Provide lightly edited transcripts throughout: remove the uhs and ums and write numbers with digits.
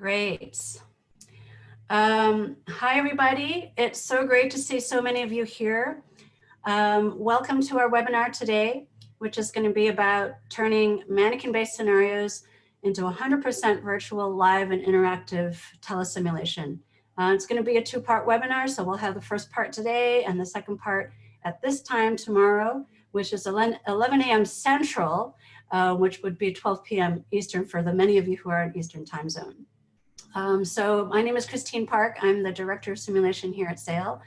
Great. Hi, everybody. It's so great to see so many of you here. Welcome to our webinar today, which is going to be about turning mannequin-based scenarios into 100% virtual, live, and interactive telesimulation. It's going to be a two-part webinar, so we'll have the first part today and the second part at this time tomorrow, which is 11 a.m. Central, which would be 12 p.m. Eastern for the many of you who are in Eastern time zone. So my name is Christine Park. I'm the Director of Simulation here at SAIL.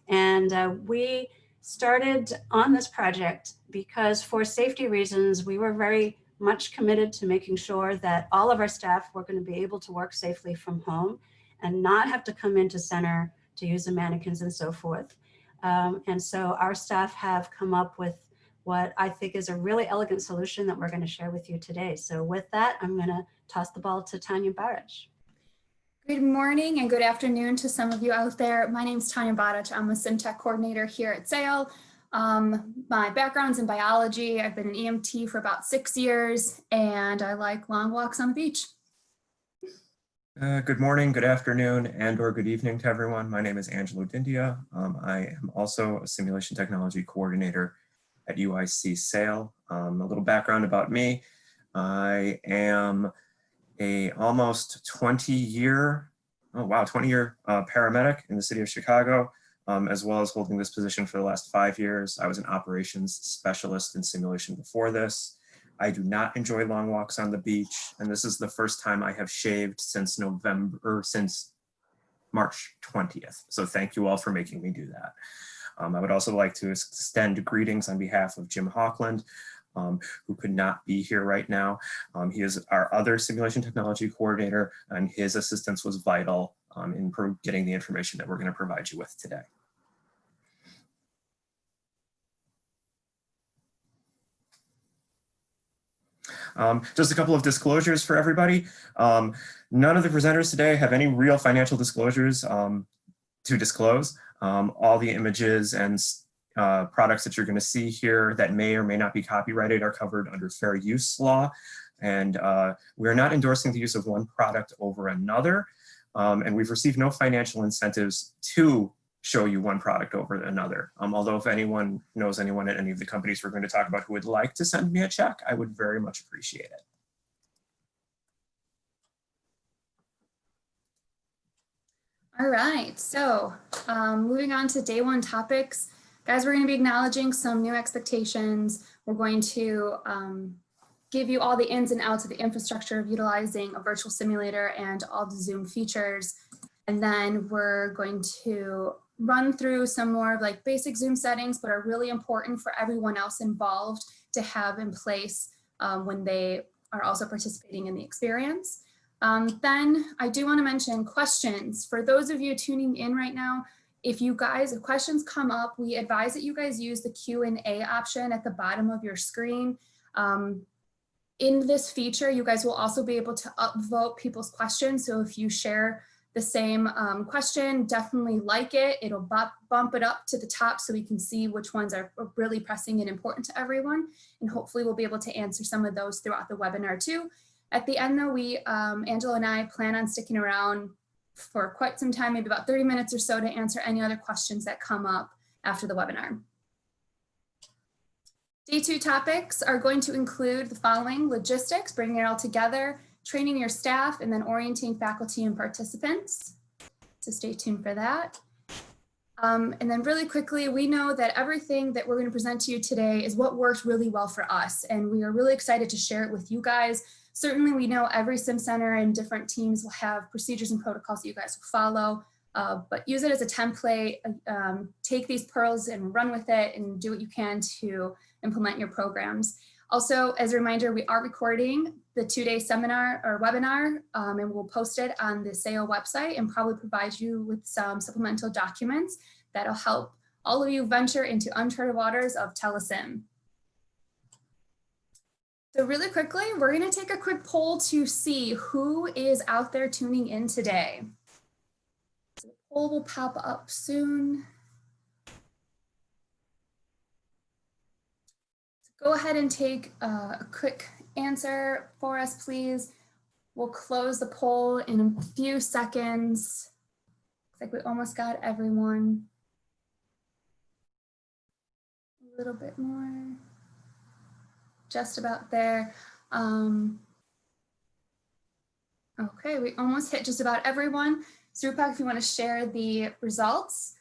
And we started on this project because for safety reasons, we were very much committed to making sure that all of our staff were going to be able to work safely from home and not have to come into center to use the mannequins and so forth. And so our staff have come up with what I think is a really elegant solution that we're going to share with you today. So with that, I'm going to toss the ball to Tanya Baric. Good morning and good afternoon to some of you out there. My name is Tanya Baric. I'm a SimTech coordinator here at SAIL. My background's in biology. I've been an EMT for about 6 years, and I like long walks on the beach. Good morning, good afternoon, and or good evening to everyone. My name is Angelo Dindia. I am also a simulation technology coordinator at UIC SAIL. A little background about me. I am a almost 20-year paramedic in the city of Chicago, as well as holding this position for the last 5 years. I was an operations specialist in simulation before this. I do not enjoy long walks on the beach, and this is the first time I have shaved since March 20th. So thank you all for making me do that. I would also like to extend greetings on behalf of Jim Hawkland, who could not be here right now. He is our other simulation technology coordinator, and his assistance was vital in getting the information that we're going to provide you with today. Just a couple of disclosures for everybody. None of the presenters today have any real financial disclosures to disclose. All the images and products that you're going to see here that may or may not be copyrighted are covered under fair use law. And we're not endorsing the use of one product over another. And we've received no financial incentives to show you one product over another. Although if anyone knows anyone at any of the companies we're going to talk about who would like to send me a check, I would very much appreciate it. All right, so moving on to day one topics. Guys, we're going to be acknowledging some new expectations. We're going to give you all the ins and outs of the infrastructure of utilizing a virtual simulator and all the Zoom features. And then we're going to run through some more of like basic Zoom settings, but are really important for everyone else involved to have in place when they are also participating in the experience. Then I do want to mention questions. For those of you tuning in right now, if questions come up, we advise that you guys use the Q&A option at the bottom of your screen. In this feature, you guys will also be able to upvote people's questions. So if you share the same question, definitely like it. It'll bump it up to the top so we can see which ones are really pressing and important to everyone. And hopefully we'll be able to answer some of those throughout the webinar too. At the end though, Angela and I plan on sticking around for quite some time, maybe about 30 minutes or so, to answer any other questions that come up after the webinar. Day two topics are going to include the following: logistics, bringing it all together, training your staff, and then orienting faculty and participants. So stay tuned for that. And then really quickly, we know that everything that we're going to present to you today is what works really well for us, and we are really excited to share it with you guys. Certainly, we know every sim center and different teams will have procedures and protocols that you guys will follow, but use it as a template. Take these pearls and run with it and do what you can to implement your programs. Also, as a reminder, we are recording the 2-day seminar or webinar, and we'll post it on the SAIL website and probably provide you with some supplemental documents that'll help all of you venture into uncharted waters of telesim. So really quickly, we're going to take a quick poll to see who is out there tuning in today. So the poll will pop up soon. So go ahead and take a quick answer for us, please. We'll close the poll in a few seconds. Looks like we almost got everyone. A little bit more. Just about there. Okay, we almost hit just about everyone. So Rupak, if you want to share the results.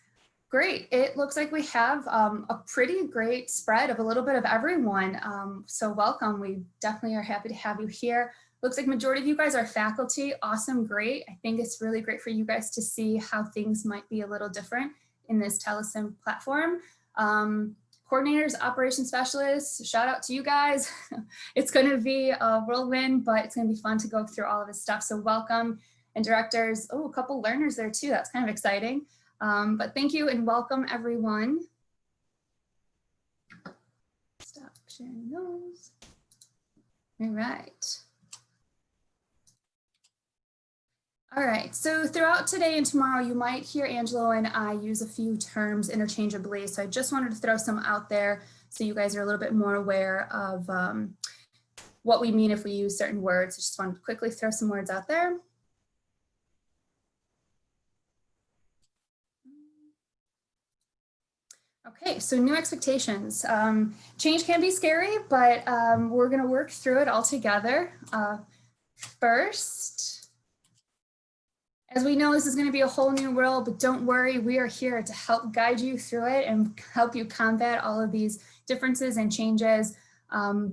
Great, it looks like we have a pretty great spread of a little bit of everyone. So welcome, we definitely are happy to have you here. Looks like majority of you guys are faculty, awesome, great. I think it's really great for you guys to see how things might be a little different in this telesim platform. Coordinators, operations specialists, shout out to you guys. It's going to be a whirlwind, but it's going to be fun to go through all of this stuff. So welcome. And directors, oh, a couple learners there too. That's kind of exciting. But thank you and welcome everyone. Stop sharing those. All right. All right, so throughout today and tomorrow, you might hear Angelo and I use a few terms interchangeably. So I just wanted to throw some out there so you guys are a little bit more aware of what we mean if we use certain words. I just wanted to quickly throw some words out there. Okay, so new expectations. Change can be scary, but we're gonna work through it all together. First, as we know, this is going to be a whole new world, but don't worry, we are here to help guide you through it and help you combat all of these differences and changes.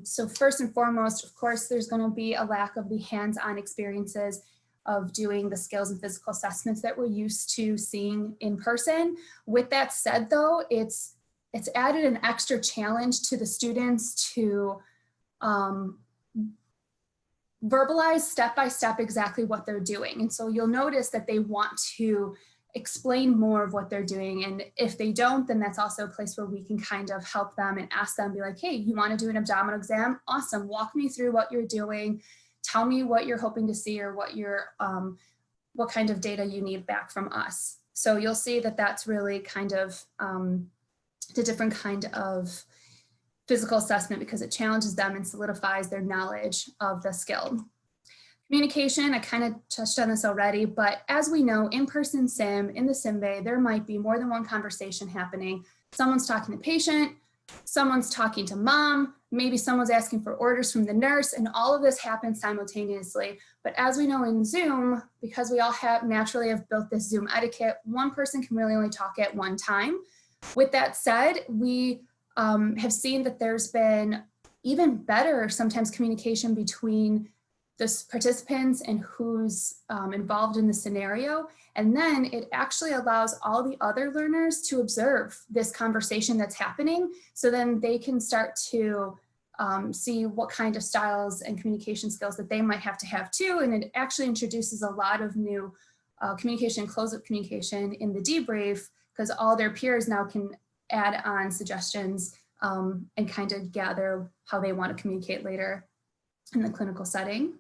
So first and foremost, of course, there's going to be a lack of the hands-on experiences of doing the skills and physical assessments that we're used to seeing in person. With that said, though, it's added an extra challenge to the students to verbalize step by step exactly what they're doing. And so you'll notice that they want to explain more of what they're doing. And if they don't, then that's also a place where we can kind of help them and ask them, be like, hey, you want to do an abdominal exam? Awesome, walk me through what you're doing. Tell me what you're hoping to see or what kind of data you need back from us. So you'll see that that's really kind of the different kind of physical assessment because it challenges them and solidifies their knowledge of the skill. Communication, I kind of touched on this already, but as we know, in-person sim, in the sim bay, there might be more than one conversation happening. Someone's talking to patient, someone's talking to mom, maybe someone's asking for orders from the nurse, and all of this happens simultaneously. But as we know in Zoom, because we all naturally have built this Zoom etiquette, one person can really only talk at one time. With that said, we have seen that there's been even better sometimes communication between the participants and who's involved in the scenario. And then it actually allows all the other learners to observe this conversation that's happening. So then they can start to see what kind of styles and communication skills that they might have to have too. And it actually introduces a lot of new communication, close-up communication in the debrief, because all their peers now can add on suggestions and kind of gather how they want to communicate later in the clinical setting.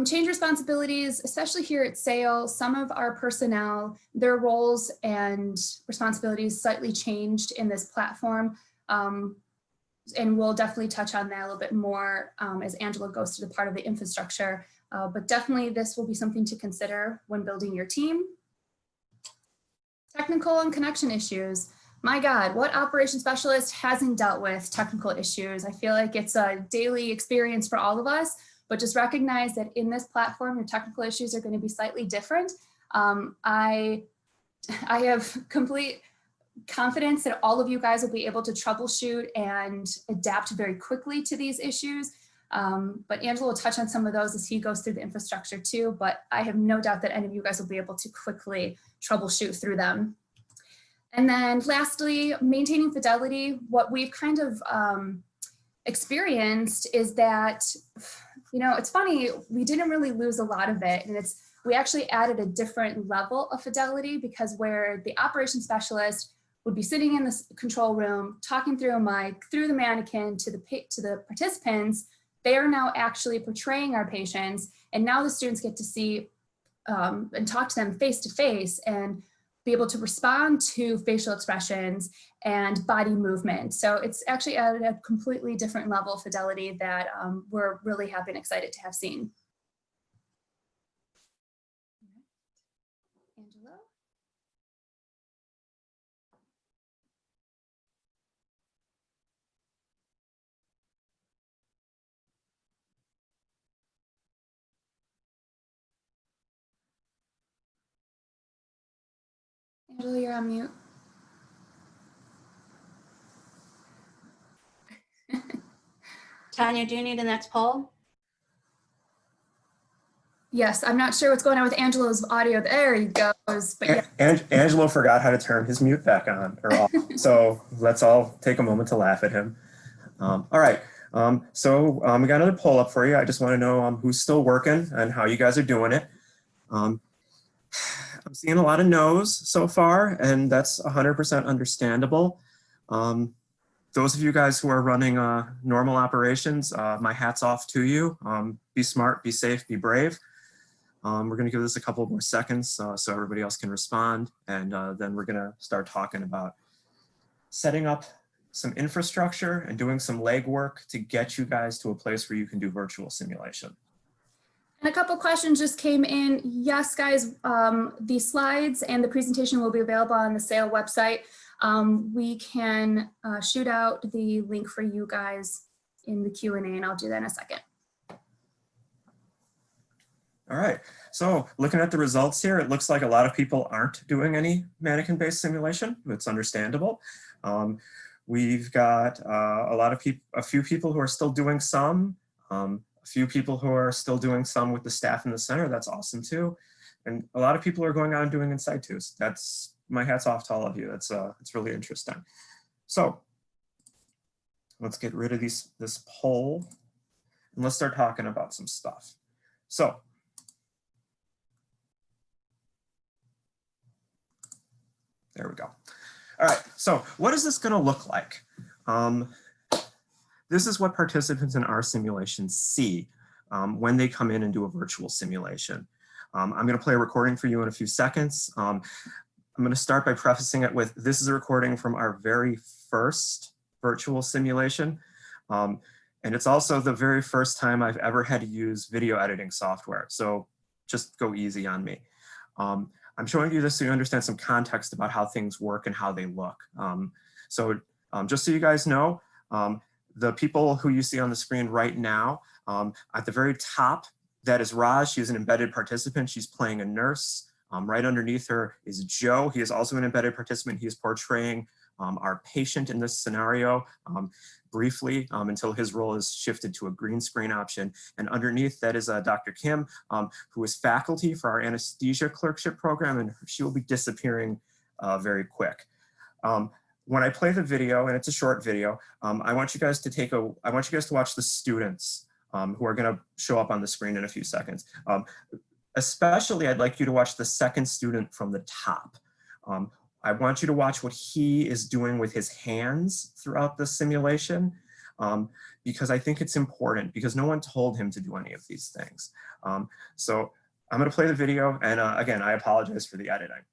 Change responsibilities, especially here at SAIL, some of our personnel, their roles and responsibilities slightly changed in this platform. And we'll definitely touch on that a little bit more as Angela goes through the part of the infrastructure. But definitely this will be something to consider when building your team. Technical and connection issues. My God, what operations specialist hasn't dealt with technical issues? I feel like it's a daily experience for all of us, but just recognize that in this platform, your technical issues are going to be slightly different. I have complete confidence that all of you guys will be able to troubleshoot and adapt very quickly to these issues. But Angela will touch on some of those as he goes through the infrastructure too, but I have no doubt that any of you guys will be able to quickly troubleshoot through them. And then lastly, maintaining fidelity. What we've kind of experienced is that, you know, it's funny, we didn't really lose a lot of it. And we actually added a different level of fidelity, because where the operations specialist would be sitting in the control room, talking through a mic, through the mannequin to the participants, they are now actually portraying our patients. And now the students get to see and talk to them face to face and be able to respond to facial expressions and body movement. So it's actually at a completely different level of fidelity that we're really happy and excited to have seen. Angela, you're on mute. Tanya, do you need the next poll? Yes, I'm not sure what's going on with Angela's audio. There he goes. But yeah. Angelo forgot how to turn his mute back on or off. So let's all take a moment to laugh at him. All right. So we got another poll up for you. I just want to know who's still working and how you guys are doing it. I'm seeing a lot of no's so far, and that's 100% understandable. Those of you guys who are running normal operations, my hat's off to you. Be smart, be safe, be brave. We're going to give this a couple more seconds so everybody else can respond, and then we're going to start talking about setting up some infrastructure and doing some legwork to get you guys to a place where you can do virtual simulation. And a couple questions just came in. Yes, guys, the slides and the presentation will be available on the SAIL website. We can shoot out the link for you guys in the Q&A, and I'll do that in a second. All right, so looking at the results here, it looks like a lot of people aren't doing any mannequin-based simulation. It's understandable. We've got a few people who are still doing some, a few people who are still doing some with the staff in the center. That's awesome too. And a lot of people are going out and doing inside twos. That's, my hat's off to all of you. It's really interesting. So let's get rid of this poll and let's start talking about some stuff. So there we go. All right, so what is this gonna look like? This is what participants in our simulation see when they come in and do a virtual simulation. I'm gonna play a recording for you in a few seconds. I'm gonna start by prefacing it with, this is a recording from our very first virtual simulation. And it's also the very first time I've ever had to use video editing software. So just go easy on me. I'm showing you this so you understand some context about how things work and how they look. Just so you guys know, the people who you see on the screen right now, at the very top, that is Raj. She's an embedded participant. She's playing a nurse. Right underneath her is Joe. He is also an embedded participant. He is portraying our patient in this scenario briefly until his role is shifted to a green screen option. And underneath that is Dr. Kim, who is faculty for our anesthesia clerkship program, and she will be disappearing very quick. When I play the video, and it's a short video, I want you guys to watch the students who are going to show up on the screen in a few seconds. Especially, I'd like you to watch the second student from the top. I want you to watch what he is doing with his hands throughout the simulation, because I think it's important, because no one told him to do any of these things. So I'm going to play the video, and again, I apologize for the editing.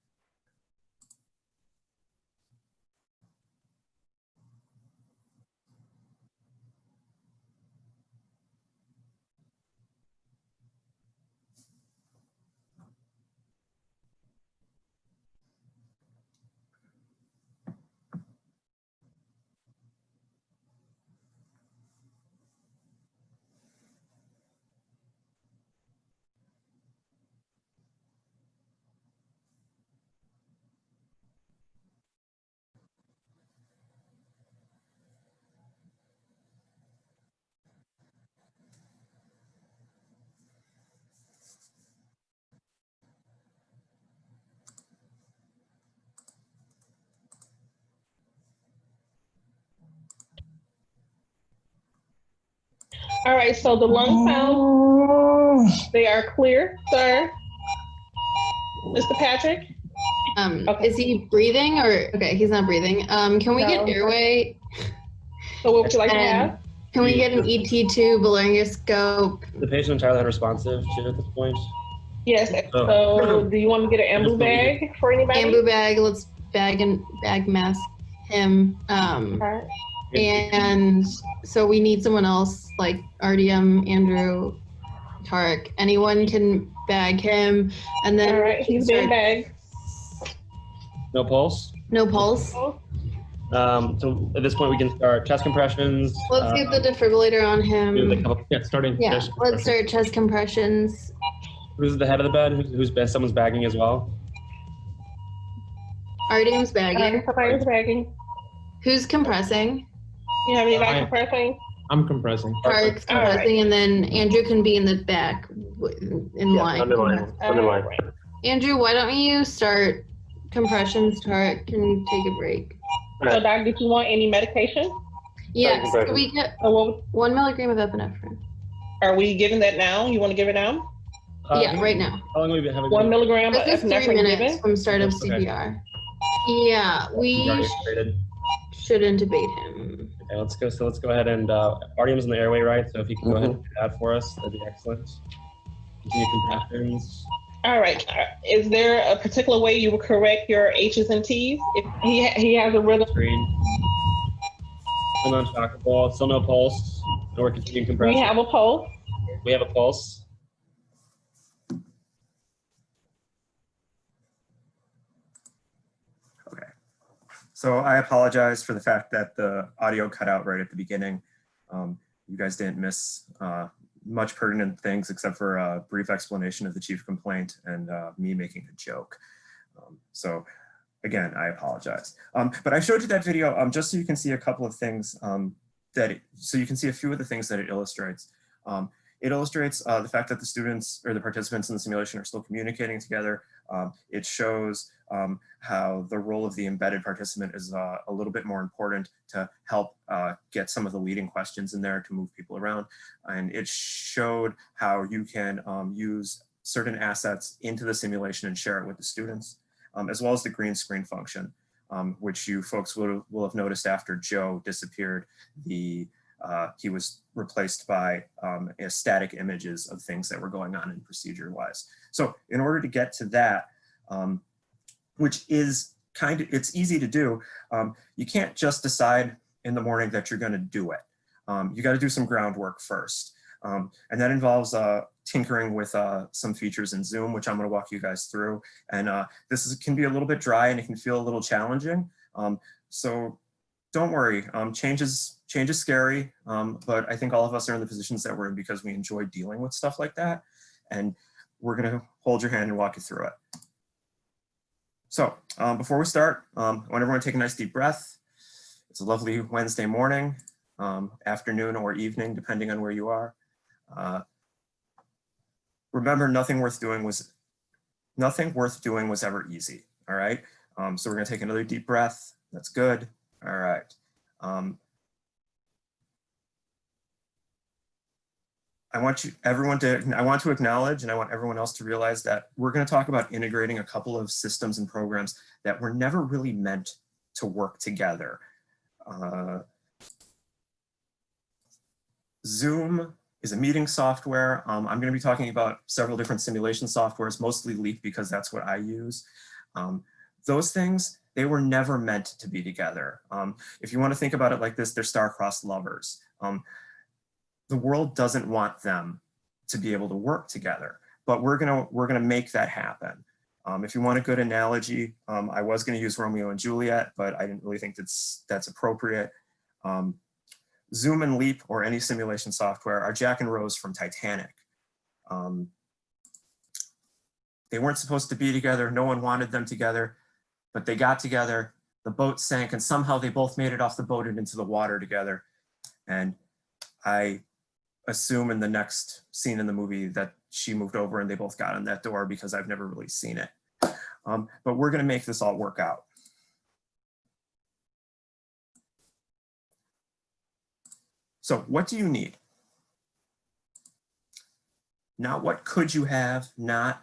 All right, so the lung sounds, they are clear, sir. Mr. Patrick? Okay. Is he breathing or, okay, he's not breathing. Can we get airway? So what would you like to have? Can we get an ET tube, a laryngoscope? The patient entirely unresponsive to at this point. Yes, so do you want to get an ambu bag for anybody? Ambu bag, let's bag mask him. Right. And so we need someone else, like RDM, Andrew, Tarek. Anyone can bag him, and then. All right, he's been bagged. No pulse? No pulse. So at this point we can start chest compressions. Let's get the defibrillator on him. Starting. Yeah, let's start chest compressions. Who's the head of the bed? Someone's bagging as well? Artyom's bagging. Papyrus bagging. Who's compressing? You have anybody Hi. compressing? I'm compressing. Tarek's All right. compressing, and then Andrew can be in the back in line. I'm in line. I'm in line. All right. Andrew, why don't you start compressions? Tarek can take a break. So, Doc, did you want any medication? Yes, compression. so we get Or 1 milligram of epinephrine. are we giving that now? You want to give it now? Yeah, right now. How long have we been having? 1 milligram of This is 3 epinephrine minutes given? from start of Okay. CPR. Yeah, we Already integrated. should intubate him. Okay, let's go. So let's go ahead and Artyom's in the airway, right? So if you can go ahead and do that for us, that'd be excellent. Continue contractions. All right. Is there a particular way you would correct your H's and T's? If he has a rhythm, Screen. Still non-shockable. Still no pulse. No, we're continuing we compression. have a pulse. We have a pulse. Okay. So I apologize for the fact that the audio cut out right at the beginning. You guys didn't miss much pertinent things except for a brief explanation of the chief complaint and me making a joke. So again, I apologize. But I showed you that video just so you can see a couple of things so you can see a few of the things that it illustrates. It illustrates the fact that the students or the participants in the simulation are still communicating together. It shows how the role of the embedded participant is a little bit more important to help get some of the leading questions in there to move people around. And it showed how you can use certain assets into the simulation and share it with the students, as well as the green screen function, which you folks will have noticed after Joe disappeared, he was replaced by static images of things that were going on in procedure-wise. So in order to get to that, which is it's easy to do, you can't just decide in the morning that you're gonna do it. You gotta do some groundwork first. And that involves tinkering with some features in Zoom, which I'm gonna walk you guys through. And can be a little bit dry and it can feel a little challenging. So don't worry, change is scary, but I think all of us are in the positions that we're in because we enjoy dealing with stuff like that. And we're gonna hold your hand and walk you through it. So before we start, I want everyone to take a nice deep breath. It's a lovely Wednesday morning, afternoon or evening, depending on where you are. Remember, nothing worth doing was ever easy, all right? So we're gonna take another deep breath. That's good, all right. I want to acknowledge, and I want everyone else to realize that we're going to talk about integrating a couple of systems and programs that were never really meant to work together. Zoom is a meeting software. I'm going to be talking about several different simulation softwares, mostly Leap because that's what I use. Those things, they were never meant to be together. If you want to think about it like this, they're star-crossed lovers. The world doesn't want them to be able to work together, but we're gonna make that happen. If you want a good analogy, I was gonna use Romeo and Juliet, but I didn't really think that's appropriate. Zoom and Leap, or any simulation software, are Jack and Rose from Titanic. They weren't supposed to be together. No one wanted them together, but they got together. The boat sank, and somehow they both made it off the boat and into the water together. And I assume in the next scene in the movie that she moved over and they both got in that door because I've never really seen it. But we're gonna make this all work out. So what do you need? Not what could you have, not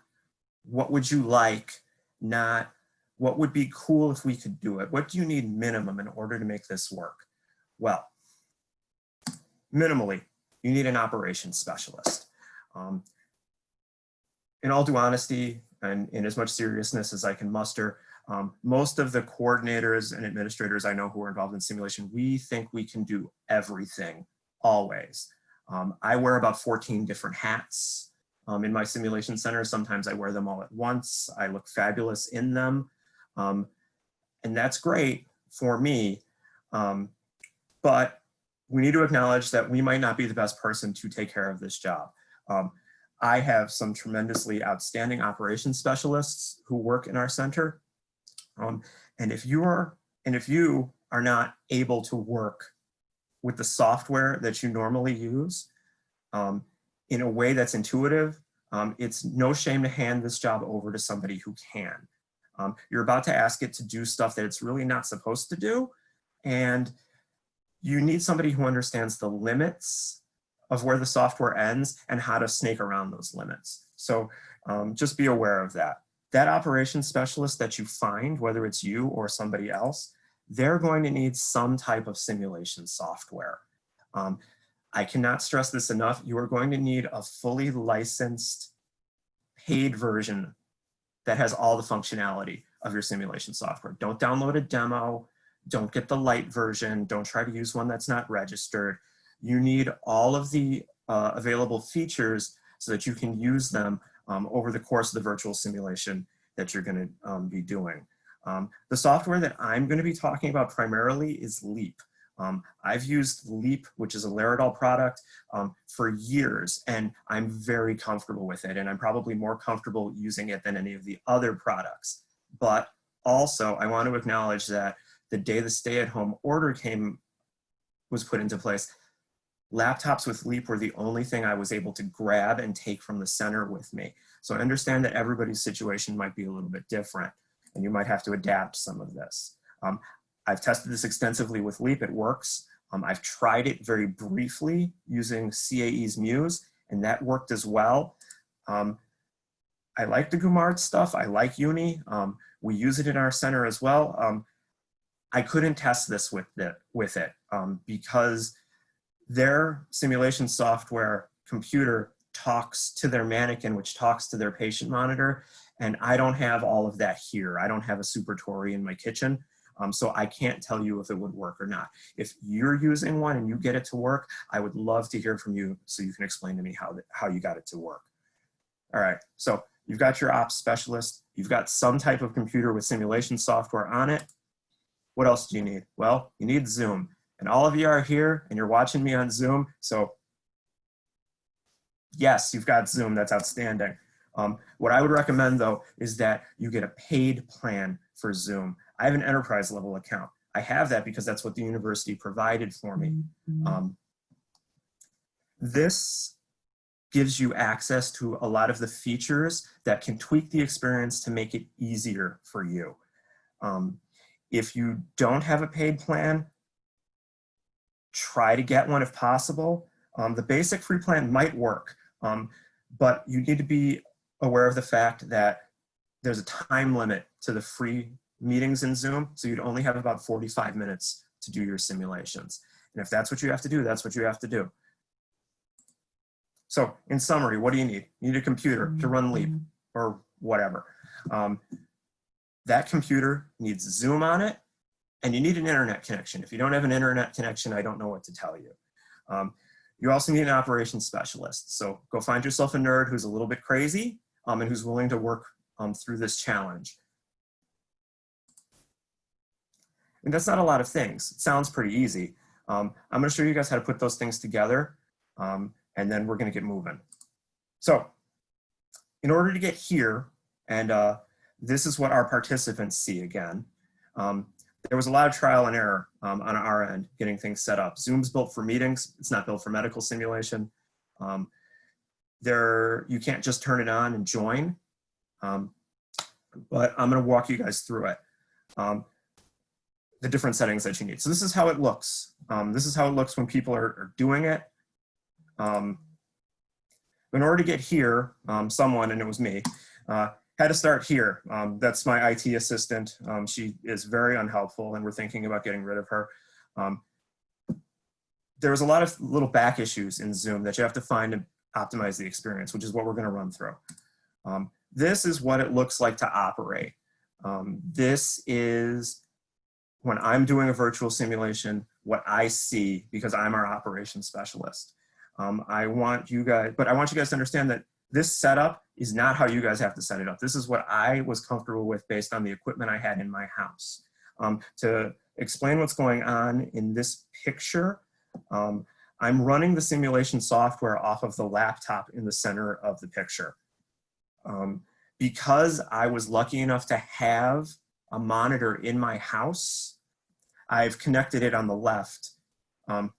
what would you like, not what would be cool if we could do it. What do you need minimum in order to make this work? Well, minimally, you need an operations specialist. In all due honesty, and in as much seriousness as I can muster, most of the coordinators and administrators I know who are involved in simulation, we think we can do everything, always. I wear about 14 different hats in my simulation center. Sometimes I wear them all at once. I look fabulous in them. And that's great for me, but we need to acknowledge that we might not be the best person to take care of this job. I have some tremendously outstanding operations specialists who work in our center. And if you are not able to work with the software that you normally use in a way that's intuitive, it's no shame to hand this job over to somebody who can. You're about to ask it to do stuff that it's really not supposed to do, and you need somebody who understands the limits of where the software ends and how to snake around those limits. So just be aware of that. That operations specialist that you find, whether it's you or somebody else, they're going to need some type of simulation software. I cannot stress this enough. You are going to need a fully licensed paid version that has all the functionality of your simulation software. Don't download a demo. Don't get the light version. Don't try to use one that's not registered. You need all of the available features so that you can use them over the course of the virtual simulation that you're going to be doing. The software that I'm going to be talking about primarily is Leap. I've used Leap, which is a Laerdal product, for years, and I'm very comfortable with it, and I'm probably more comfortable using it than any of the other products. But also, I want to acknowledge that the day the stay-at-home order was put into place, laptops with Leap were the only thing I was able to grab and take from the center with me. So I understand that everybody's situation might be a little bit different, and you might have to adapt some of this. I've tested this extensively with Leap, it works. I've tried it very briefly using CAE's Muse, and that worked as well. I like the Gumard stuff, I like Uni. We use it in our center as well. I couldn't test this with it because their simulation software computer talks to their Mannequin, which talks to their patient monitor, and I don't have all of that here. I don't have a Super Tori in my kitchen, so I can't tell you if it would work or not. If you're using one and you get it to work, I would love to hear from you so you can explain to me how you got it to work. All right, so you've got your ops specialist, you've got some type of computer with simulation software on it. What else do you need? Well, you need Zoom. And all of you are here and you're watching me on Zoom, so yes, you've got Zoom, that's outstanding. What I would recommend though is that you get a paid plan for Zoom. I have an enterprise level account. I have that because that's what the university provided for me. This gives you access to a lot of the features that can tweak the experience to make it easier for you. If you don't have a paid plan, try to get one if possible. The basic free plan might work, but you need to be aware of the fact that there's a time limit to the free meetings in Zoom, so you'd only have about 45 minutes to do your simulations. And if that's what you have to do, that's what you have to do. So in summary, what do you need? You need a computer to run Leap or whatever. That computer needs Zoom on it, and you need an internet connection. If you don't have an internet connection, I don't know what to tell you. You also need an operations specialist. So go find yourself a nerd who's a little bit crazy and who's willing to work through this challenge. And that's not a lot of things. It sounds pretty easy. I'm gonna show you guys how to put those things together, and then we're gonna get moving. So in order to get here, and this is what our participants see again. There was a lot of trial and error on our end getting things set up. Zoom's built for meetings. It's not built for medical simulation. You can't just turn it on and join, but I'm gonna walk you guys through it. The different settings that you need. So this is how it looks. This is how it looks when people are doing it. In order to get here, someone, and it was me, had to start here. That's my IT assistant. She is very unhelpful and we're thinking about getting rid of her. There was a lot of little back issues in Zoom that you have to find to optimize the experience, which is what we're gonna run through. This is what it looks like to operate. This is when I'm doing a virtual simulation, what I see because I'm our operations specialist. I want you guys to understand that this setup is not how you guys have to set it up. This is what I was comfortable with based on the equipment I had in my house. To explain what's going on in this picture, I'm running the simulation software off of the laptop in the center of the picture. Because I was lucky enough to have a monitor in my house, I've connected it on the left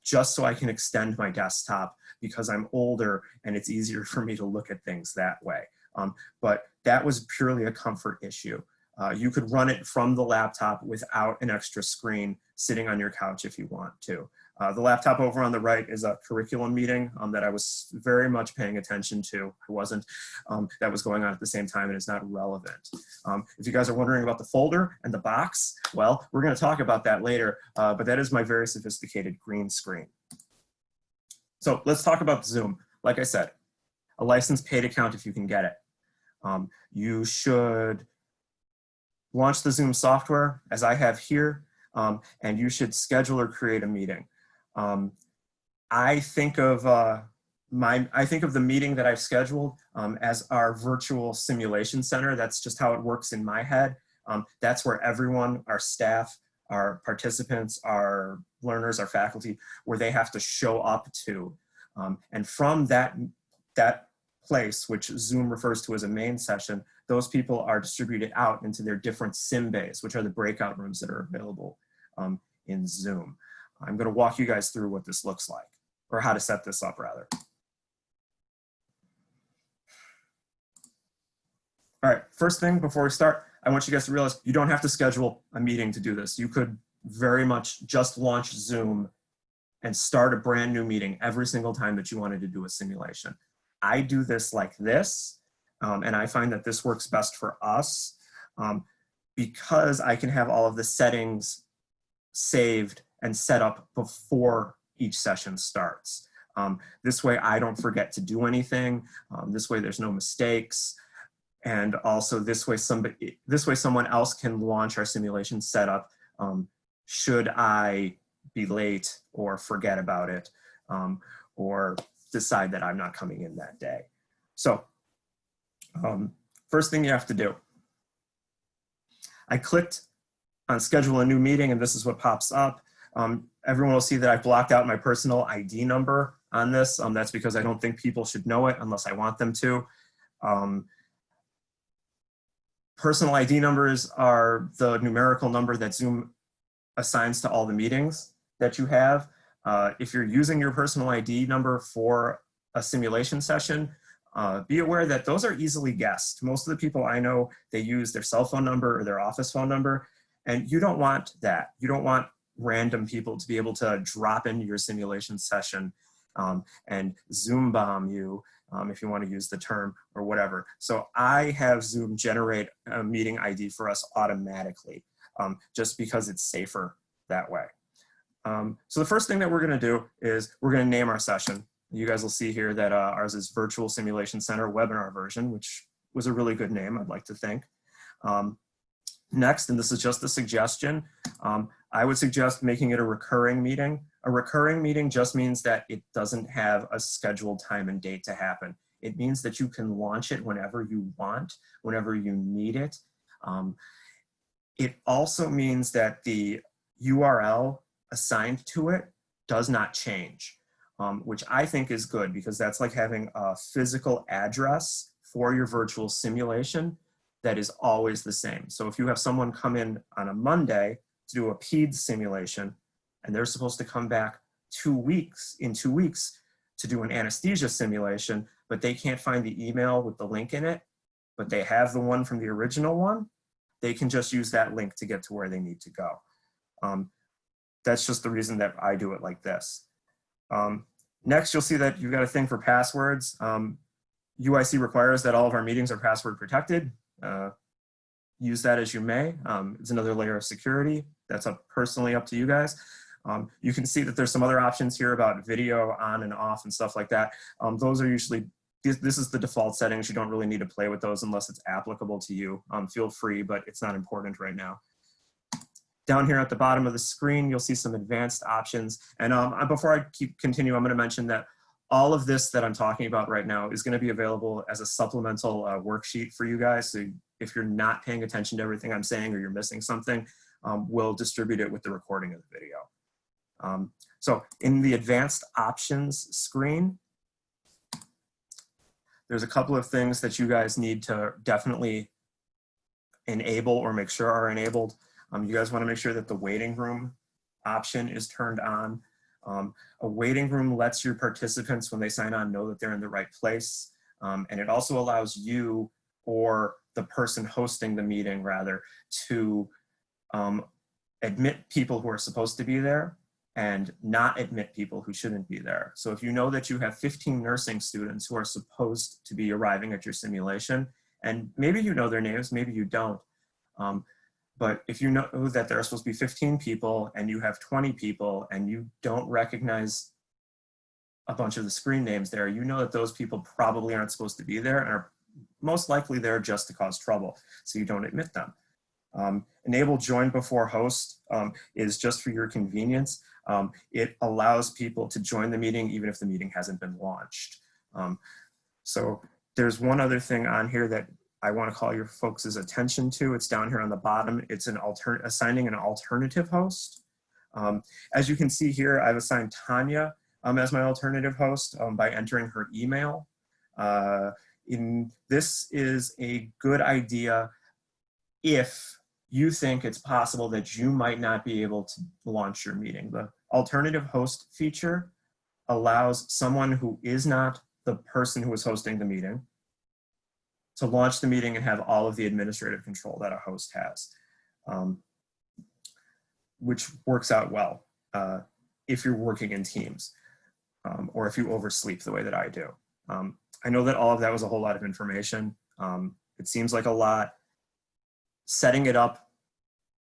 just so I can extend my desktop because I'm older and it's easier for me to look at things that way. But that was purely a comfort issue. You could run it from the laptop without an extra screen sitting on your couch if you want to. The laptop over on the right is a curriculum meeting that I was very much paying attention to. I wasn't, that was going on at the same time and is not relevant. If you guys are wondering about the folder and the box, well, we're gonna talk about that later, but that is my very sophisticated green screen. So let's talk about Zoom. Like I said, a licensed paid account if you can get it. You should launch the Zoom software as I have here, and you should schedule or create a meeting. I think of the meeting that I've scheduled as our virtual simulation center. That's just how it works in my head. That's where everyone, our staff, our participants, our learners, our faculty, where they have to show up to. And from that place, which Zoom refers to as a main session, those people are distributed out into their different sim bays, which are the breakout rooms that are available in Zoom. I'm going to walk you guys through what this looks like, or how to set this up rather. All right, first thing before we start, I want you guys to realize you don't have to schedule a meeting to do this. You could very much just launch Zoom and start a brand new meeting every single time that you wanted to do a simulation. I do this like this, and I find that this works best for us because I can have all of the settings saved and set up before each session starts. This way I don't forget to do anything. This way there's no mistakes. And also this way someone else can launch our simulation setup should I be late or forget about it or decide that I'm not coming in that day. So first thing you have to do, I clicked on schedule a new meeting and this is what pops up. Everyone will see that I blocked out my personal ID number on this. That's because I don't think people should know it unless I want them to. Personal ID numbers are the numerical number that Zoom assigns to all the meetings that you have. If you're using your personal ID number for a simulation session, be aware that those are easily guessed. Most of the people I know, they use their cell phone number or their office phone number, and you don't want that. You don't want random people to be able to drop into your simulation session and Zoom bomb you, if you want to use the term or whatever. So I have Zoom generate a meeting ID for us automatically, just because it's safer that way. So the first thing that we're going to do is we're going to name our session. You guys will see here that ours is Virtual Simulation Center webinar version, which was a really good name, I'd like to think. Next, and this is just a suggestion, I would suggest making it a recurring meeting. A recurring meeting just means that it doesn't have a scheduled time and date to happen. It means that you can launch it whenever you want, whenever you need it. It also means that the URL assigned to it does not change, which I think is good because that's like having a physical address for your virtual simulation that is always the same. So if you have someone come in on a Monday to do a PEDS simulation and they're supposed to come back in 2 weeks to do an anesthesia simulation, but they can't find the email with the link in it, but they have the one from the original one, they can just use that link to get to where they need to go. That's just the reason that I do it like this. Next, you'll see that you've got a thing for passwords. UIC requires that all of our meetings are password protected. Use that as you may. It's another layer of security. That's personally up to you guys. You can see that there's some other options here about video on and off and stuff like that. Those are usually, this is the default settings. You don't really need to play with those unless it's applicable to you. Feel free, but it's not important right now. Down here at the bottom of the screen, you'll see some advanced options. And before I continue, I'm going to mention that all of this that I'm talking about right now is going to be available as a supplemental worksheet for you guys. So if you're not paying attention to everything I'm saying or you're missing something, we'll distribute it with the recording of the video. So in the advanced options screen, there's a couple of things that you guys need to definitely enable or make sure are enabled. You guys want to make sure that the waiting room option is turned on. A waiting room lets your participants, when they sign on, know that they're in the right place. And it also allows you, or the person hosting the meeting rather, to admit people who are supposed to be there and not admit people who shouldn't be there. So if you know that you have 15 nursing students who are supposed to be arriving at your simulation, and maybe you know their names, maybe you don't, but if you know that there are supposed to be 15 people and you have 20 people and you don't recognize a bunch of the screen names there, you know that those people probably aren't supposed to be there and are most likely there just to cause trouble, so you don't admit them. Enable join before host is just for your convenience. It allows people to join the meeting even if the meeting hasn't been launched. So there's one other thing on here that I want to call your folks' attention to. It's down here on the bottom. It's assigning an alternative host. As you can see here, I've assigned Tanya as my alternative host by entering her email. This is a good idea if you think it's possible that you might not be able to launch your meeting. The alternative host feature allows someone who is not the person who is hosting the meeting to launch the meeting and have all of the administrative control that a host has, which works out well if you're working in teams or if you oversleep the way that I do. I know that all of that was a whole lot of information. It seems like a lot. Setting it up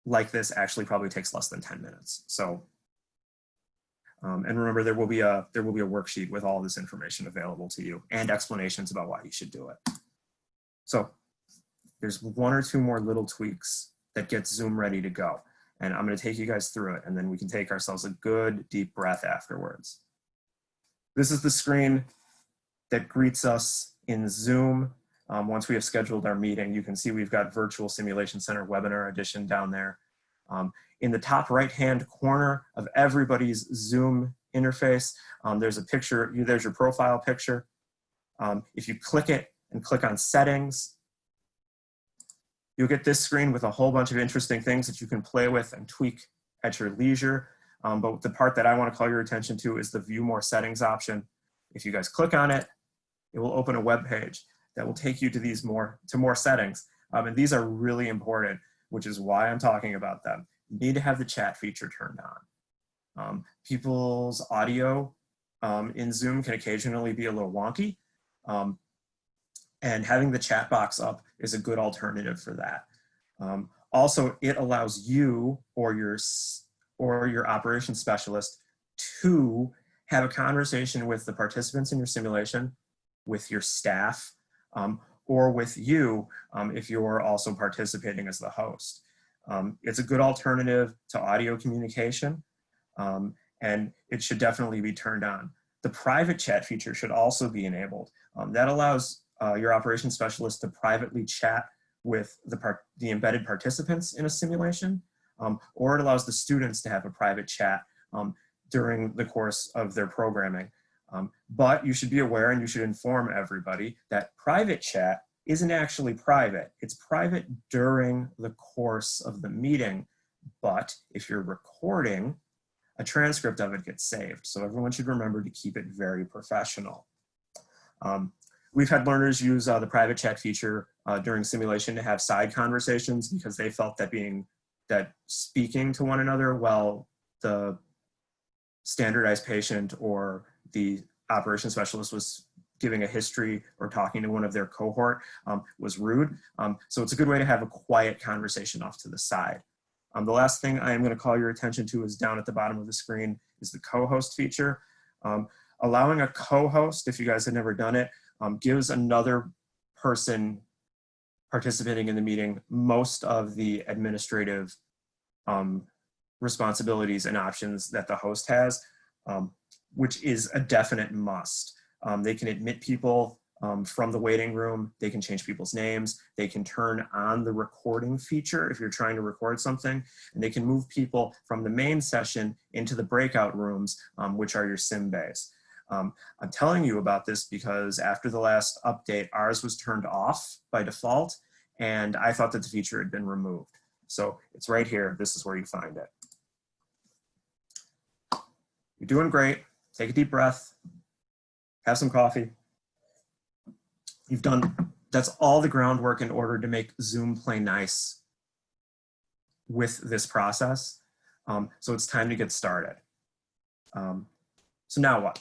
like this actually probably takes less than 10 minutes. So, and remember, there will be a worksheet with all this information available to you and explanations about why you should do it. So there's one or two more little tweaks that get Zoom ready to go. And I'm going to take you guys through it, and then we can take ourselves a good deep breath afterwards. This is the screen that greets us in Zoom. Once we have scheduled our meeting, you can see we've got Virtual Simulation Center Webinar Edition down there. In the top right-hand corner of everybody's Zoom interface, there's a picture, there's your profile picture. If you click it and click on Settings, you'll get this screen with a whole bunch of interesting things that you can play with and tweak at your leisure. But the part that I want to call your attention to is the View More Settings option. If you guys click on it, it will open a web page that will take you to more settings. And these are really important, which is why I'm talking about them. You need to have the chat feature turned on. People's audio in Zoom can occasionally be a little wonky. And having the chat box up is a good alternative for that. Also, it allows you or your operations specialist to have a conversation with the participants in your simulation, with your staff, or with you if you're also participating as the host. It's a good alternative to audio communication, and it should definitely be turned on. The private chat feature should also be enabled. That allows your operations specialist to privately chat with the embedded participants in a simulation, or it allows the students to have a private chat during the course of their programming. But you should be aware, and you should inform everybody, that private chat isn't actually private. It's private during the course of the meeting, but if you're recording, a transcript of it gets saved. So everyone should remember to keep it very professional. We've had learners use the private chat feature during simulation to have side conversations because they felt that speaking to one another while the standardized patient or the operations specialist was giving a history or talking to one of their cohort was rude. So it's a good way to have a quiet conversation off to the side. The last thing I am going to call your attention to is down at the bottom of the screen is the co-host feature. Allowing a co-host, if you guys have never done it, gives another person participating in the meeting most of the administrative responsibilities and options that the host has, which is a definite must. They can admit people from the waiting room. They can change people's names. They can turn on the recording feature if you're trying to record something, and they can move people from the main session into the breakout rooms, which are your sim bays. I'm telling you about this because after the last update, ours was turned off by default, and I thought that the feature had been removed. So it's right here. This is where you find it. You're doing great. Take a deep breath. Have some coffee. You've done, that's all the groundwork in order to make Zoom play nice with this process. So it's time to get started. So now what?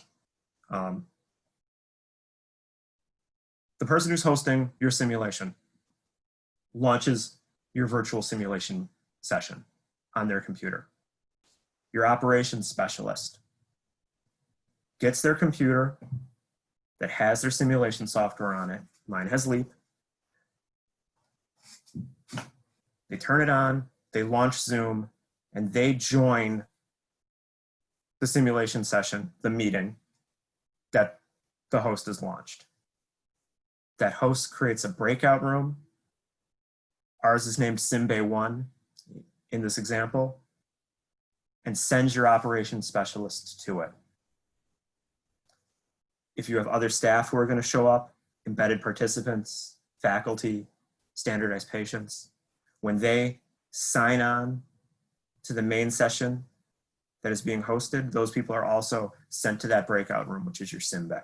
The person who's hosting your simulation launches your virtual simulation session on their computer. Your operations specialist gets their computer that has their simulation software on it. Mine has Leap. They turn it on, they launch Zoom, and they join the simulation session, the meeting that the host has launched. That host creates a breakout room. Ours is named SimBay1 in this example, and sends your operations specialist to it. If you have other staff who are going to show up, embedded participants, faculty, standardized patients, when they sign on to the main session that is being hosted, those people are also sent to that breakout room, which is your SimBay.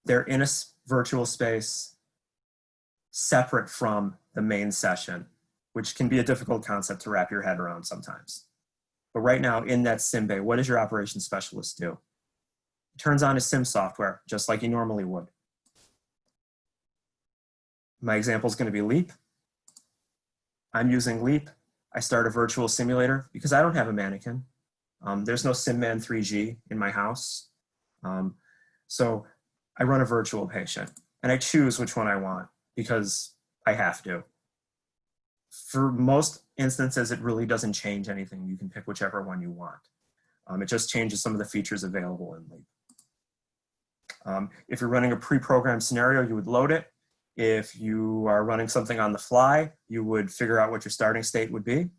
They're in a virtual space separate from the main session, which can be a difficult concept to wrap your head around sometimes. But right now in that SimBay, what does your operations specialist do? He turns on his Sim software, just like he normally would. My example is going to be Leap. I'm using Leap. I start a virtual simulator because I don't have a mannequin. There's no SimMan 3G in my house. So I run a virtual patient and I choose which one I want because I have to. For most instances, it really doesn't change anything. You can pick whichever one you want. It just changes some of the features available in Leap. If you're running a pre-programmed scenario, you would load it. If you are running something on the fly, you would figure out what your starting state would be.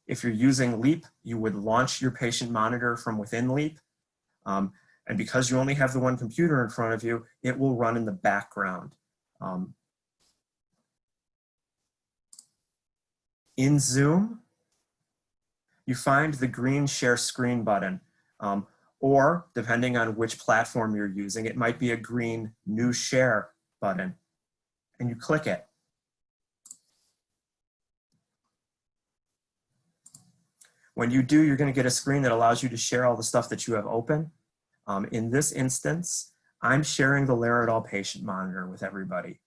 If you're using Leap, you would launch your patient monitor from within Leap. And because you only have the one computer in front of you, it will run in the background. In Zoom, you find the green share screen button, or depending on which platform you're using, it might be a green new share button, and you click it. When you do, you're going to get a screen that allows you to share all the stuff that you have open. In this instance, I'm sharing the Laridol patient monitor with everybody.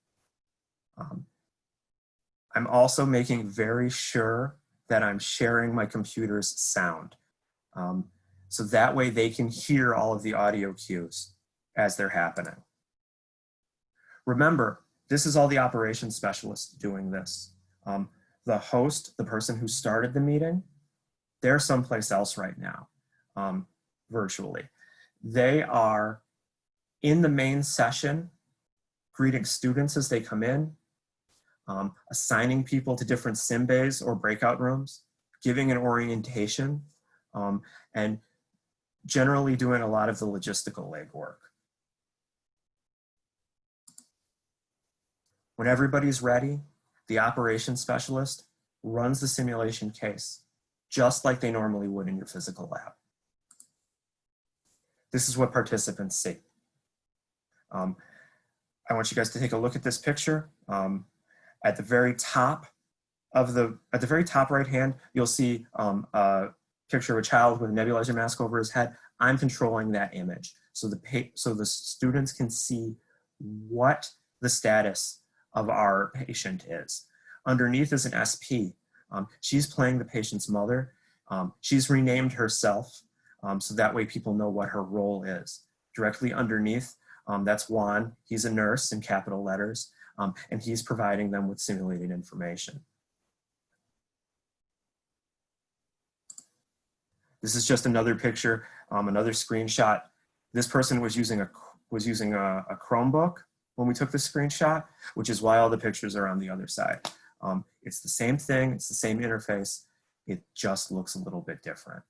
I'm also making very sure that I'm sharing my computer's sound. So that way they can hear all of the audio cues as they're happening. Remember, this is all the operations specialists doing this. The host, the person who started the meeting, they're someplace else right now, virtually. They are in the main session, greeting students as they come in, assigning people to different SimBays or breakout rooms, giving an orientation, and generally doing a lot of the logistical legwork. When everybody's ready, the operations specialist runs the simulation case, just like they normally would in your physical lab. This is what participants see. I want you guys to take a look at this picture. At the very top right hand, you'll see a picture of a child with a nebulizer mask over his head. I'm controlling that image. So the students can see what the status of our patient is. Underneath is an SP. She's playing the patient's mother. She's renamed herself, so that way people know what her role is. Directly underneath, that's Juan. He's a nurse in capital letters, and he's providing them with simulated information. This is just another picture, another screenshot. This person was using a Chromebook when we took this screenshot, which is why all the pictures are on the other side. It's the same thing, it's the same interface, it just looks a little bit different.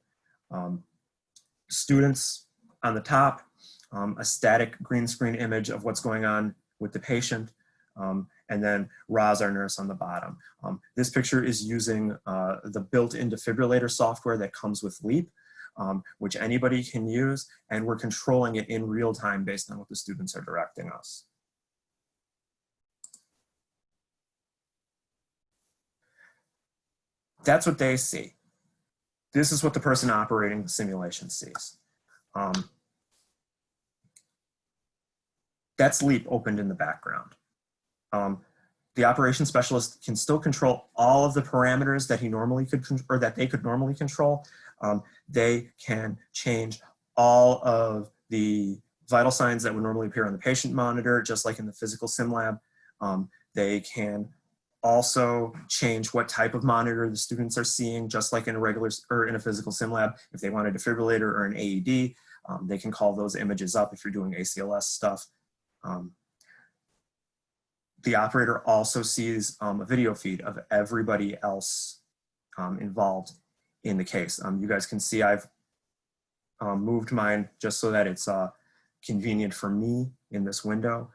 Students on the top a static green screen image of what's going on with the patient, and then Roz, our nurse, on the bottom. This picture is using the built-in defibrillator software that comes with LEAP, which anybody can use, and we're controlling it in real time based on what the students are directing us. That's what they see. This is what the person operating the simulation sees. That's LEAP opened in the background. The operations specialist can still control all of the parameters that he normally could, or that they could normally control. They can change all of the vital signs that would normally appear on the patient monitor, just like in the physical sim lab. They can also change what type of monitor the students are seeing, just like in a regular or in a physical sim lab. If they want a defibrillator or an AED, they can call those images up if you're doing ACLS stuff. The operator also sees a video feed of everybody else involved in the case. You guys can see I've moved mine just so that it's convenient for me in this window.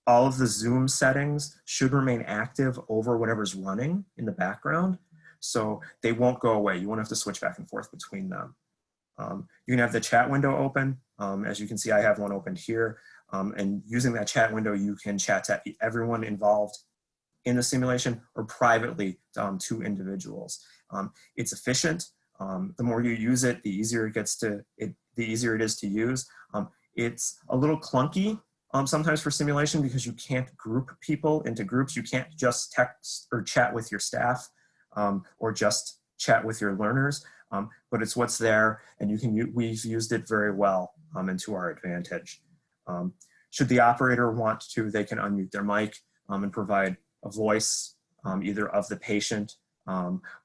All of the Zoom settings should remain active over whatever's running in the background, so they won't go away. You won't have to switch back and forth between them. You can have the chat window open. As you can see, I have one opened here. And using that chat window, you can chat to everyone involved in the simulation or privately to individuals. It's efficient. The more you use it, the easier it is to use. It's a little clunky sometimes for simulation because you can't group people into groups. You can't just text or chat with your staff or just chat with your learners, but it's what's there, and we've used it very well and to our advantage. Should the operator want to, they can unmute their mic and provide a voice either of the patient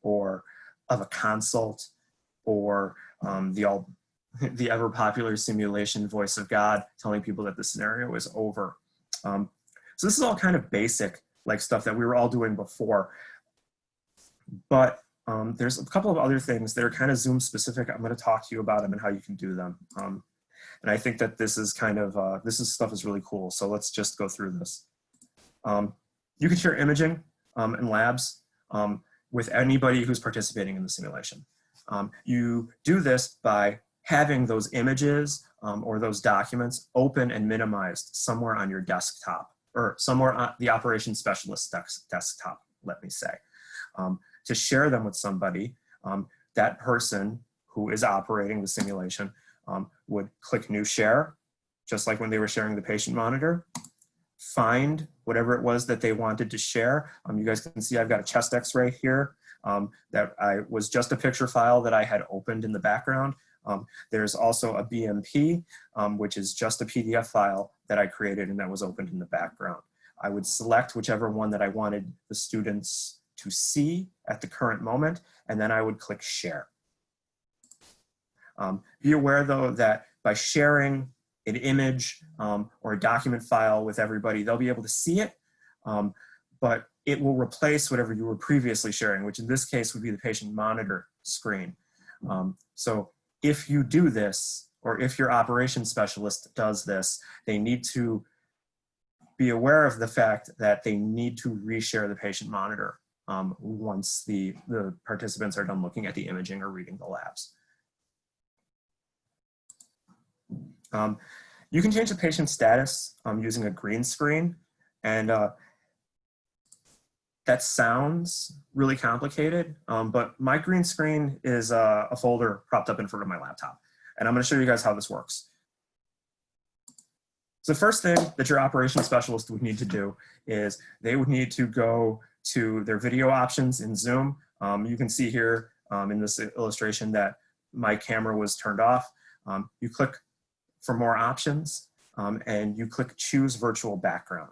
or of a consult or the ever popular simulation voice of God telling people that the scenario is over. So this is all kind of basic like stuff that we were all doing before, but there's a couple of other things that are kind of Zoom specific. I'm going to talk to you about them and how you can do them. And I think that this is kind of, stuff is really cool. So let's just go through this. You can share imaging in labs with anybody who's participating in the simulation. You do this by having those images or those documents open and minimized somewhere on your desktop or somewhere on the operations specialist desktop, let me say. To share them with somebody, that person who is operating the simulation would click new share, just like when they were sharing the patient monitor, find whatever it was that they wanted to share. You guys can see I've got a chest x-ray here that was just a picture file that I had opened in the background. There's also a BMP, which is just a PDF file that I created and that was opened in the background. I would select whichever one that I wanted the students to see at the current moment, and then I would click share. Be aware though that by sharing an image or a document file with everybody, they'll be able to see it, but it will replace whatever you were previously sharing, which in this case would be the patient monitor screen. So if you do this, or if your operations specialist does this, they need to be aware of the fact that they need to reshare the patient monitor once the participants are done looking at the imaging or reading the labs. You can change the patient status using a green screen, and that sounds really complicated, but my green screen is a folder propped up in front of my laptop, and I'm going to show you guys how this works. So the first thing that your operations specialist would need to do is they would need to go to their video options in Zoom. You can see here in this illustration that my camera was turned off. You click for more options and you click choose virtual background.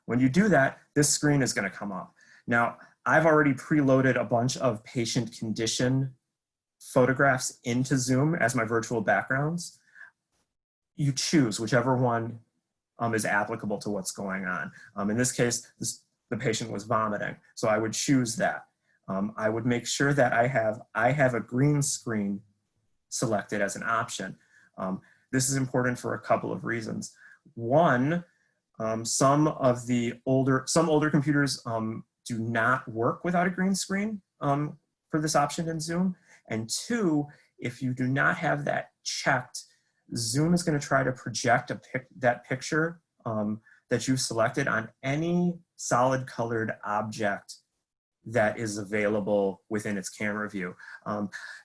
When you do that, this screen is going to come up. Now, I've already preloaded a bunch of patient condition photographs into Zoom as my virtual backgrounds. You choose whichever one is applicable to what's going on. In this case, the patient was vomiting, so I would choose that. I would make sure that I have a green screen selected as an option. This is important for a couple of reasons. One, some older computers do not work without a green screen for this option in Zoom. And two, if you do not have that checked, Zoom is going to try to project that picture that you've selected on any solid colored object that is available within its camera view.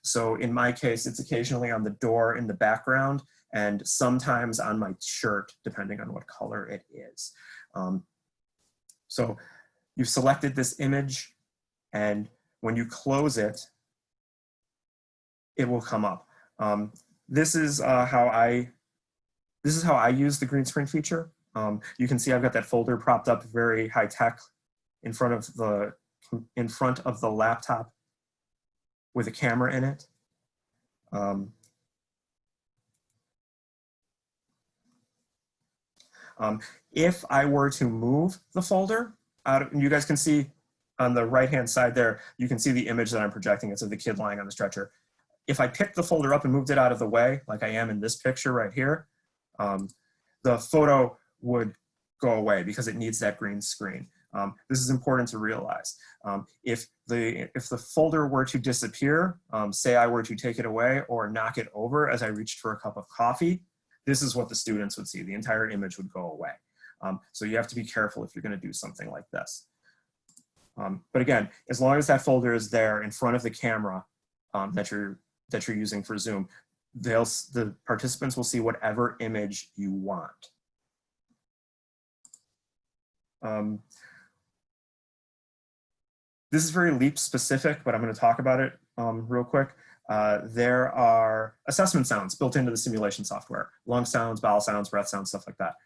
So in my case, it's occasionally on the door in the background and sometimes on my shirt, depending on what color it is. So you've selected this image, and when you close it, it will come up. This is how I use the green screen feature. You can see I've got that folder propped up very high tech in front of the laptop with a camera in it. If I were to move the folder and you guys can see on the right-hand side there, you can see the image that I'm projecting. It's of the kid lying on the stretcher. If I picked the folder up and moved it out of the way, like I am in this picture right here, the photo would go away because it needs that green screen. This is important to realize. If the folder were to disappear, say I were to take it away or knock it over as I reached for a cup of coffee, this is what the students would see. The entire image would go away. So you have to be careful if you're going to do something like this. But again, as long as that folder is there in front of the camera that you're using for Zoom, the participants will see whatever image you want. This is very LEAP specific, but I'm going to talk about it real quick. There are assessment sounds built into the simulation software: lung sounds, bowel sounds, breath sounds, stuff like that.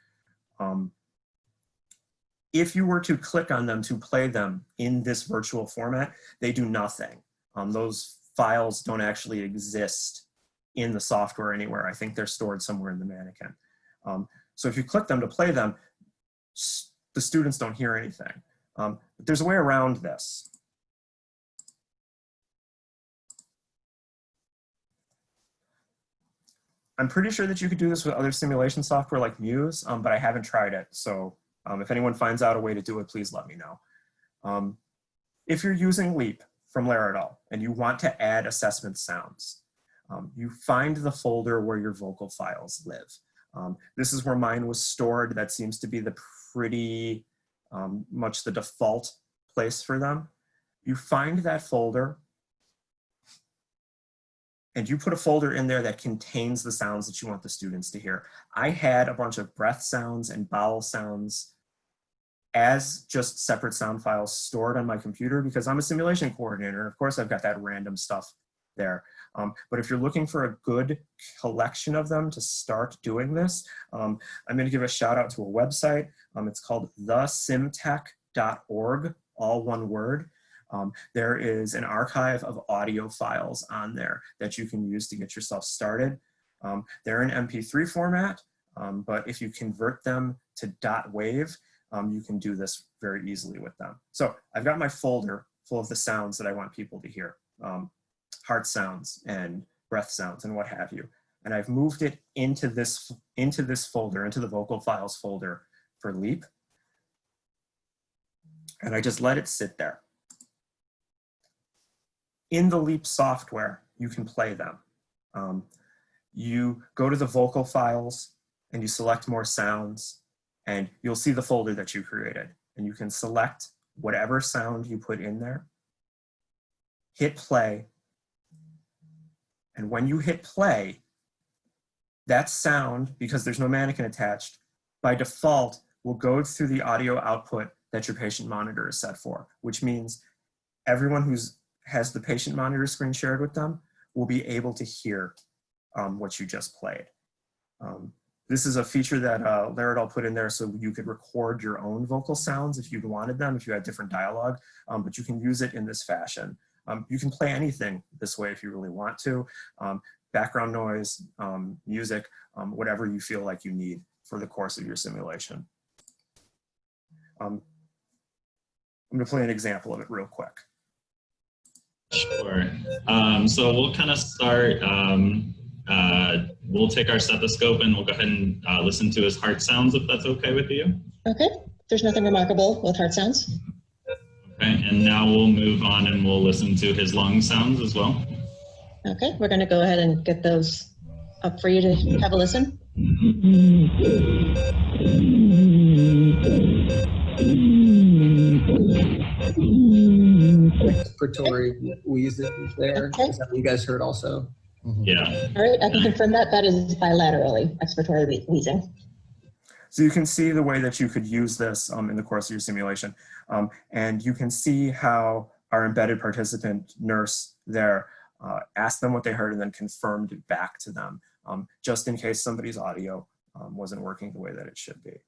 If you were to click on them to play them in this virtual format, they do nothing. Those files don't actually exist in the software anywhere. I think they're stored somewhere in the Mannequin. So if you click them to play them, the students don't hear anything. But there's a way around this. I'm pretty sure that you could do this with other simulation software like Muse, but I haven't tried it. So if anyone finds out a way to do it, please let me know. If you're using LEAP from Laerdal and you want to add assessment sounds, you find the folder where your vocal files live. This is where mine was stored. That seems to be the pretty much the default place for them. You find that folder and you put a folder in there that contains the sounds that you want the students to hear. I had a bunch of breath sounds and bowel sounds as just separate sound files stored on my computer because I'm a simulation coordinator. Of course, I've got that random stuff there. But if you're looking for a good collection of them to start doing this, I'm going to give a shout out to a website. It's called thesimtech.org, all one word. There is an archive of audio files on there that you can use to get yourself started. They're in MP3 format, but if you convert them to .wav, you can do this very easily with them. So I've got my folder full of the sounds that I want people to hear. Heart sounds and breath sounds and what have you. And I've moved it into this folder, into the vocal files folder for LEAP. And I just let it sit there. In the LEAP software, you can play them. You go to the vocal files and you select more sounds and you'll see the folder that you created. And you can select whatever sound you put in there, hit play. And when you hit play, that sound, because there's no Mannequin attached, by default will go through the audio output that your patient monitor is set for, which means everyone who has the patient monitor screen shared with them will be able to hear what you just played. This is a feature that Laerdal put in there so you could record your own vocal sounds if you wanted them, if you had different dialogue, but you can use it in this fashion. You can play anything this way if you really want to. Background noise, music, whatever you feel like you need for the course of your simulation. I'm going to play an example of it real quick. Sure. So we'll kind of start, we'll take our stethoscope and we'll go ahead and listen to his heart sounds, if that's okay with you. Okay, there's nothing remarkable with heart sounds. Okay, and now we'll move on and we'll listen to his lung sounds as well. Okay, we're going to go ahead and get those up for you to have a listen. Expiratory wheezing there. Okay. Is that what you guys heard also? Yeah. All right, I can confirm that. That is bilaterally expiratory wheezing. So you can see the way that you could use this in the course of your simulation. And you can see how our embedded participant nurse there asked them what they heard and then confirmed it back to them, just in case somebody's audio wasn't working the way that it should be.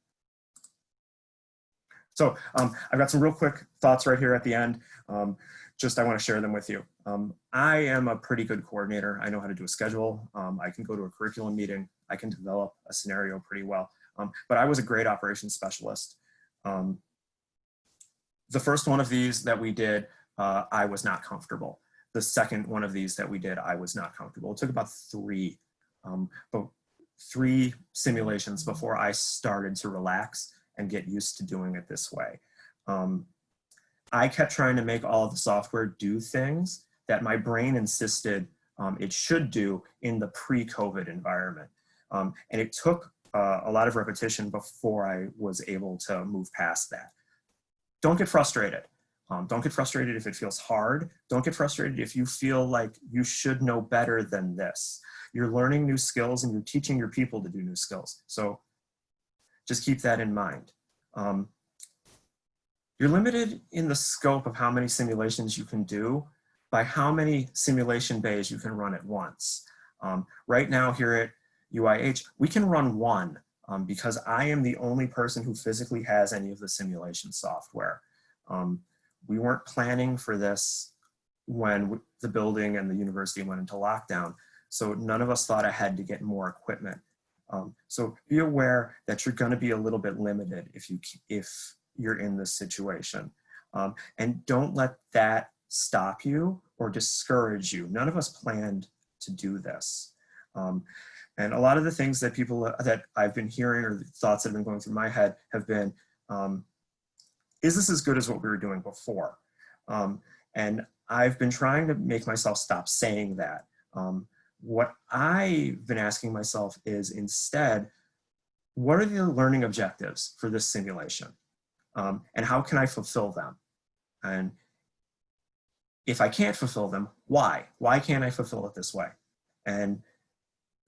So I've got some real quick thoughts right here at the end. I want to share them with you. I am a pretty good coordinator. I know how to do a schedule. I can go to a curriculum meeting. I can develop a scenario pretty well. But I was a great operations specialist. The first one of these that we did, I was not comfortable. The second one of these that we did, I was not comfortable. It took about three simulations before I started to relax and get used to doing it this way. I kept trying to make all of the software do things that my brain insisted it should do in the pre-COVID environment. And it took a lot of repetition before I was able to move past that. Don't get frustrated. Don't get frustrated if it feels hard. Don't get frustrated if you feel like you should know better than this. You're learning new skills and you're teaching your people to do new skills. So just keep that in mind. You're limited in the scope of how many simulations you can do by how many simulation bays you can run at once. Right now here at UIH, we can run one because I am the only person who physically has any of the simulation software. We weren't planning for this when the building and the university went into lockdown, so none of us thought ahead to get more equipment. So be aware that you're going to be a little bit limited if you're in this situation. And don't let that stop you or discourage you. None of us planned to do this. And a lot of the things that that I've been hearing or the thoughts that have been going through my head have been, is this as good as what we were doing before? And I've been trying to make myself stop saying that. What I've been asking myself is instead, what are the learning objectives for this simulation? And how can I fulfill them? And if I can't fulfill them, why? Why can't I fulfill it this way? And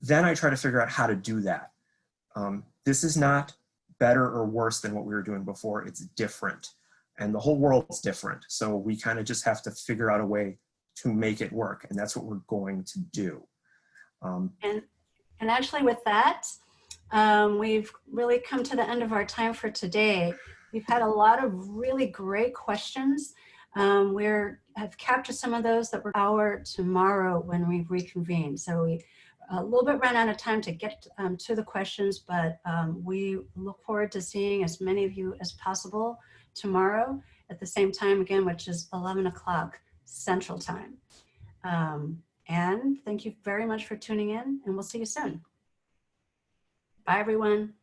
then I try to figure out how to do that. This is not better or worse than what we were doing before. It's different. And the whole world's different. So we kind of just have to figure out a way to make it work. And that's what we're going to do. And actually with that, we've really come to the end of our time for today. We've had a lot of really great questions. We have captured some of those that were our tomorrow when we reconvene. So we a little bit ran out of time to get to the questions, but we look forward to seeing as many of you as possible tomorrow at the same time again, which is 11 o'clock Central Time. And thank you very much for tuning in, and we'll see you soon. Bye, everyone.